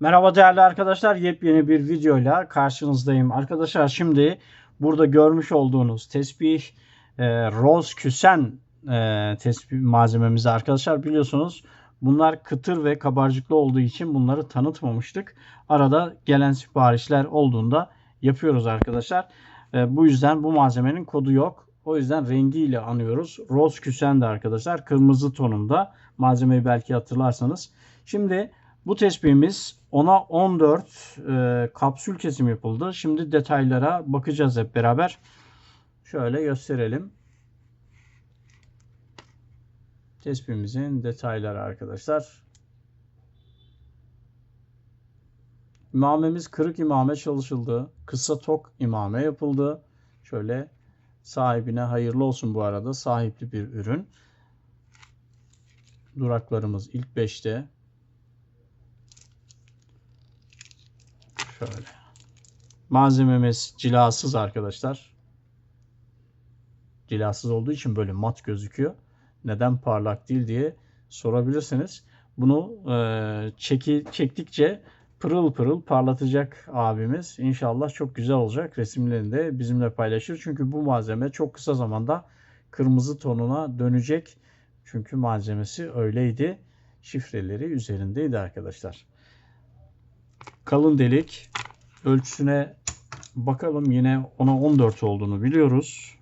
Merhaba değerli arkadaşlar. Yepyeni bir videoyla karşınızdayım. Arkadaşlar şimdi burada görmüş olduğunuz tesbih Rose Küsen tesbih malzememizi arkadaşlar biliyorsunuz. Bunlar kıtır ve kabarcıklı olduğu için bunları tanıtmamıştık. Arada gelen siparişler olduğunda yapıyoruz arkadaşlar. Bu yüzden bu malzemenin kodu yok. O yüzden rengiyle anıyoruz. Rose Küsen de arkadaşlar kırmızı tonunda. Malzemeyi belki hatırlarsanız. Şimdi bu tespihimiz 10'a 14 kapsül kesim yapıldı. Şimdi detaylara bakacağız hep beraber. Şöyle gösterelim. Tespihimizin detayları arkadaşlar. İmamemiz kırık imame çalışıldı. Kısa tok imame yapıldı. Şöyle sahibine hayırlı olsun bu arada. Sahipli bir ürün. Duraklarımız ilk 5'te. Şöyle. Malzememiz cilasız arkadaşlar. Cilasız olduğu için böyle mat gözüküyor. Neden parlak değil diye sorabilirsiniz. Bunu çektikçe pırıl pırıl parlatacak abimiz. İnşallah çok güzel olacak. Resimlerini de bizimle paylaşır. Çünkü bu malzeme çok kısa zamanda kırmızı tonuna dönecek. Çünkü malzemesi öyleydi. Şifreleri üzerindeydi arkadaşlar. Kalın delik. Ölçüsüne bakalım, yine 10'a 14 olduğunu biliyoruz.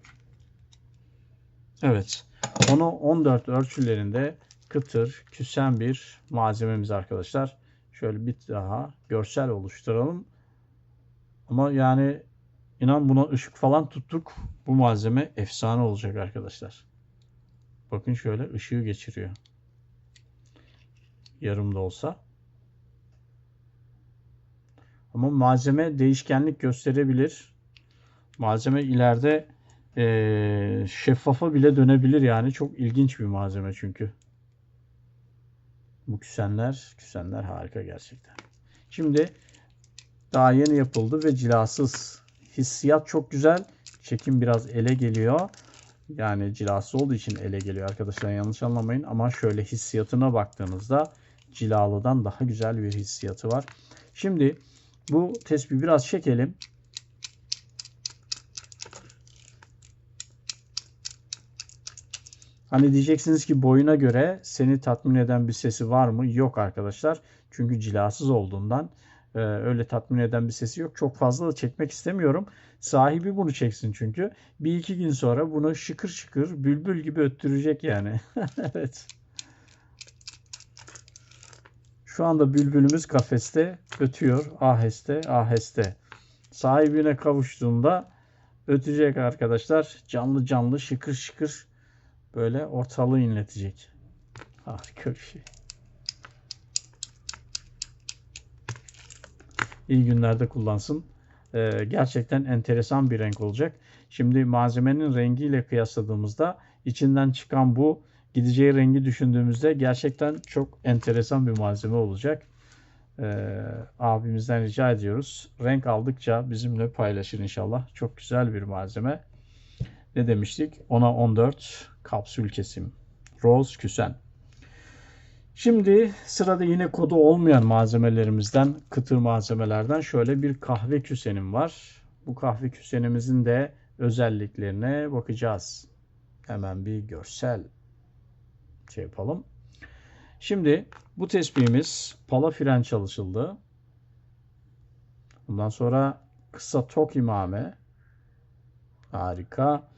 Evet. 10'a 14 ölçülerinde kıtır, küsen bir malzememiz arkadaşlar. Şöyle bir daha görsel oluşturalım. Ama yani inan buna ışık falan tuttuk. Bu malzeme efsane olacak arkadaşlar. Bakın şöyle ışığı geçiriyor. Yarım da olsa. Ama malzeme değişkenlik gösterebilir. Malzeme ileride şeffafa bile dönebilir yani. Çok ilginç bir malzeme çünkü. Bu küsenler harika gerçekten. Şimdi daha yeni yapıldı ve cilasız. Hissiyat çok güzel. Çekim biraz ele geliyor. Yani cilasız olduğu için ele geliyor arkadaşlar, yanlış anlamayın. Ama şöyle hissiyatına baktığınızda cilalıdan daha güzel bir hissiyatı var. Şimdi bu tespihi biraz çekelim. Hani diyeceksiniz ki boyuna göre seni tatmin eden bir sesi var mı? Yok arkadaşlar. Çünkü cilasız olduğundan öyle tatmin eden bir sesi yok. Çok fazla da çekmek istemiyorum. Sahibi bunu çeksin çünkü. Bir iki gün sonra bunu şıkır şıkır bülbül gibi öttürecek yani. Evet. Şu anda bülbülümüz kafeste ötüyor. Aheste aheste. Sahibine kavuştuğunda ötecek arkadaşlar. Canlı canlı şıkır şıkır böyle ortalığı inletecek. Harika bir şey. İyi günlerde kullansın. Gerçekten enteresan bir renk olacak. Şimdi malzemenin rengiyle kıyasladığımızda içinden çıkan bu gideceği rengi düşündüğümüzde gerçekten çok enteresan bir malzeme olacak. Abimizden rica ediyoruz. Renk aldıkça bizimle paylaşır inşallah. Çok güzel bir malzeme. Ne demiştik? 10'a 14 kapsül kesim. Rose Küsen. Şimdi sırada yine kodu olmayan malzemelerimizden, kıtır malzemelerden şöyle bir kahve küsenim var. Bu kahve küsenimizin de özelliklerine bakacağız. Hemen bir görsel yapalım. Şimdi bu tespihimiz pala fren çalışıldı. Bundan sonra kısa tok imame. Harika.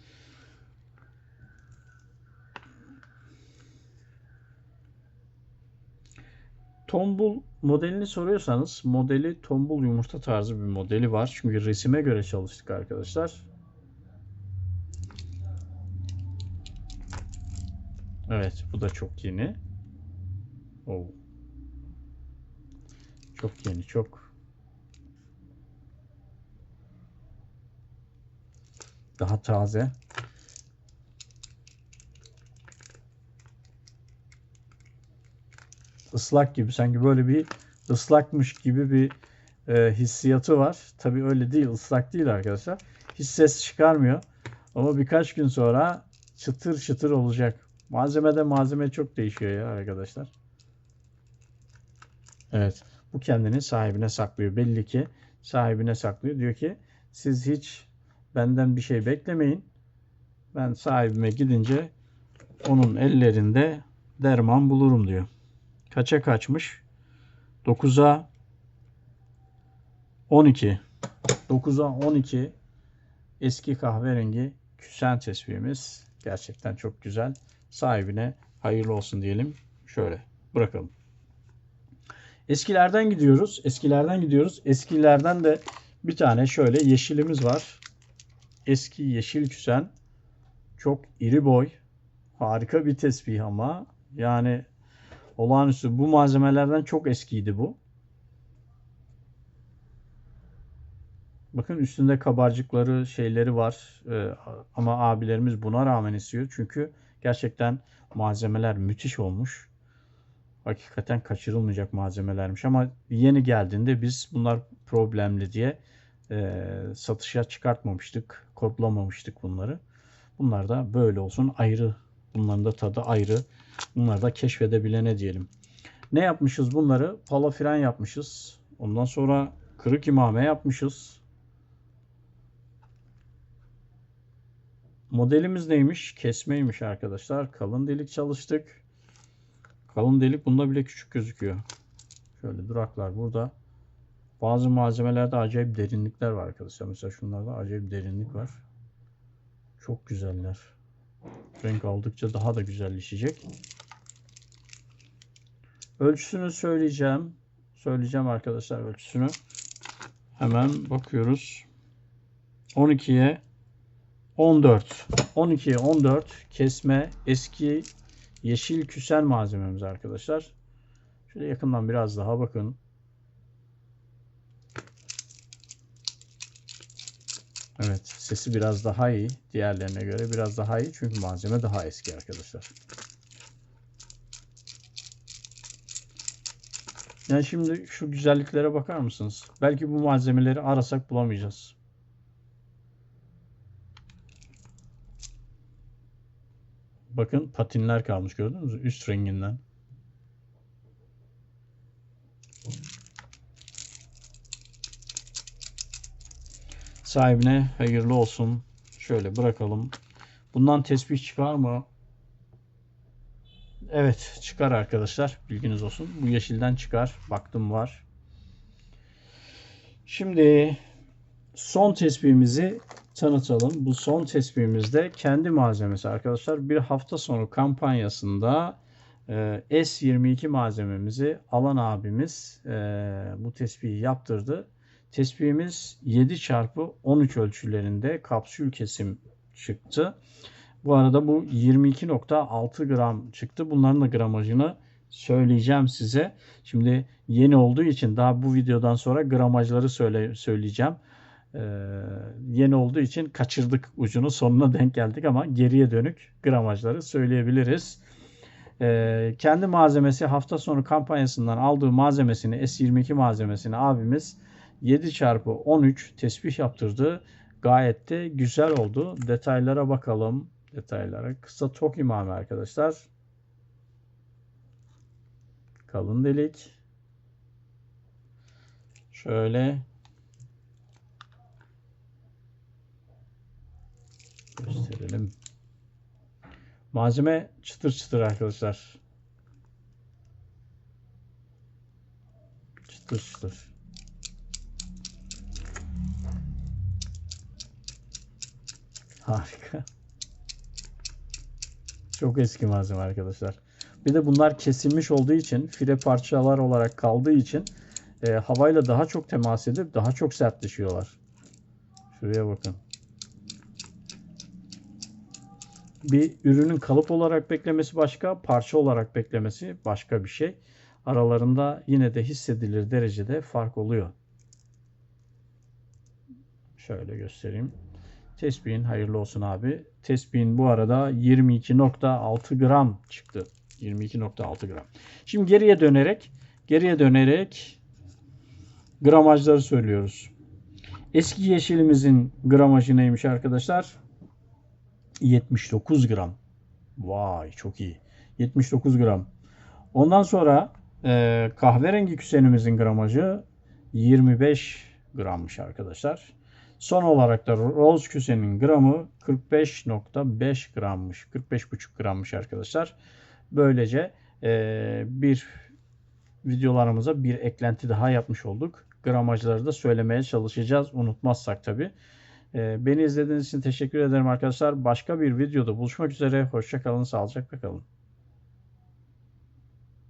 Tombul modelini soruyorsanız, modeli tombul yumurta tarzı bir modeli var. Çünkü resime göre çalıştık arkadaşlar. Evet, bu da çok yeni. Oo. Çok yeni, çok. Daha taze. Islak gibi, sanki böyle bir ıslakmış gibi bir hissiyatı var. Tabii öyle değil, ıslak değil arkadaşlar. Hiç ses çıkarmıyor. Ama birkaç gün sonra çıtır çıtır olacak. Malzeme çok değişiyor ya arkadaşlar. Evet. Bu kendini sahibine saklıyor. Belli ki sahibine saklıyor. Diyor ki siz hiç benden bir şey beklemeyin. Ben sahibime gidince onun ellerinde derman bulurum diyor. Kaça kaçmış? 9'a 12. 9'a 12 eski kahverengi küsen tespihimiz. Gerçekten çok güzel. Sahibine hayırlı olsun diyelim. Şöyle bırakalım. Eskilerden gidiyoruz. Eskilerden de bir tane şöyle yeşilimiz var. Eski yeşil küsen. Çok iri boy. Harika bir tespih ama. Yani olağanüstü. Bu malzemelerden çok eskiydi bu. Bakın üstünde kabarcıkları şeyleri var. Ama abilerimiz buna rağmen istiyor. Çünkü gerçekten malzemeler müthiş olmuş. Hakikaten kaçırılmayacak malzemelermiş. Ama yeni geldiğinde biz bunlar problemli diye satışa çıkartmamıştık. Kodlamamıştık bunları. Bunlar da böyle olsun. Ayrı. Bunların da tadı ayrı. Bunlar da keşfedebilene diyelim. Ne yapmışız bunları? Pala fren yapmışız. Ondan sonra kırık imame yapmışız. Modelimiz neymiş? Kesmeymiş arkadaşlar. Kalın delik çalıştık. Kalın delik bunda bile küçük gözüküyor. Şöyle duraklar burada. Bazı malzemelerde acayip derinlikler var arkadaşlar. Mesela şunlarda acayip derinlik var. Çok güzeller. Renk aldıkça daha da güzelleşecek. Ölçüsünü söyleyeceğim. Söyleyeceğim arkadaşlar ölçüsünü. Hemen bakıyoruz. 12'ye 14. 12'ye 14 kesme eski yeşil küsen malzememiz arkadaşlar. Şöyle yakından biraz daha bakın. Evet, sesi biraz daha iyi. Diğerlerine göre biraz daha iyi. Çünkü malzeme daha eski arkadaşlar. Yani şimdi şu güzelliklere bakar mısınız? Belki bu malzemeleri arasak bulamayacağız. Bakın patinler kalmış, gördünüz mü? Üst renginden. Sahibine hayırlı olsun. Şöyle bırakalım. Bundan tespih çıkar mı? Evet, çıkar arkadaşlar. Bilginiz olsun. Bu yeşilden çıkar. Baktım var. Şimdi son tespihimizi tanıtalım. Bu son tespihimizde kendi malzemesi arkadaşlar. Bir hafta sonu kampanyasında S22 malzememizi alan abimiz bu tespihi yaptırdı. Tespihimiz 7x13 ölçülerinde kapsül kesim çıktı. Bu arada bu 22.6 gram çıktı. Bunların da gramajını söyleyeceğim size. Şimdi yeni olduğu için daha bu videodan sonra gramajları söyleyeceğim. Yeni olduğu için kaçırdık ucunu, sonuna denk geldik ama geriye dönük gramajları söyleyebiliriz. Kendi malzemesi hafta sonu kampanyasından aldığı malzemesini S22 malzemesini abimiz 7x13 tespih yaptırdı. Gayet de güzel oldu. Detaylara bakalım. Detaylara. Kısa tok imame arkadaşlar. Kalın delik. Şöyle gösterelim. Malzeme çıtır çıtır arkadaşlar. Çıtır çıtır. Harika. Çok eski malzeme arkadaşlar. Bir de bunlar kesilmiş olduğu için, file parçalar olarak kaldığı için havayla daha çok temas edip daha çok sertleşiyorlar. Şuraya bakın. Bir ürünün kalıp olarak beklemesi başka, parça olarak beklemesi başka bir şey. Aralarında yine de hissedilir derecede fark oluyor. Şöyle göstereyim. Tespihin hayırlı olsun abi. Tespihin bu arada 22.6 gram çıktı. 22.6 gram. Şimdi geriye dönerek gramajları söylüyoruz. Eski yeşilimizin gramajı neymiş arkadaşlar? 79 gram. Vay çok iyi. 79 gram. Ondan sonra Kahverengi küsenimizin gramajı 25 grammış arkadaşlar. Son olarak da roz küsenin gramı 45,5 grammış. 45,5 grammış arkadaşlar. Böylece bir videolarımıza bir eklenti daha yapmış olduk. Gramajları da söylemeye çalışacağız. Unutmazsak tabii. Beni izlediğiniz için teşekkür ederim arkadaşlar. Başka bir videoda buluşmak üzere. Hoşça kalın, sağlıcakla kalın.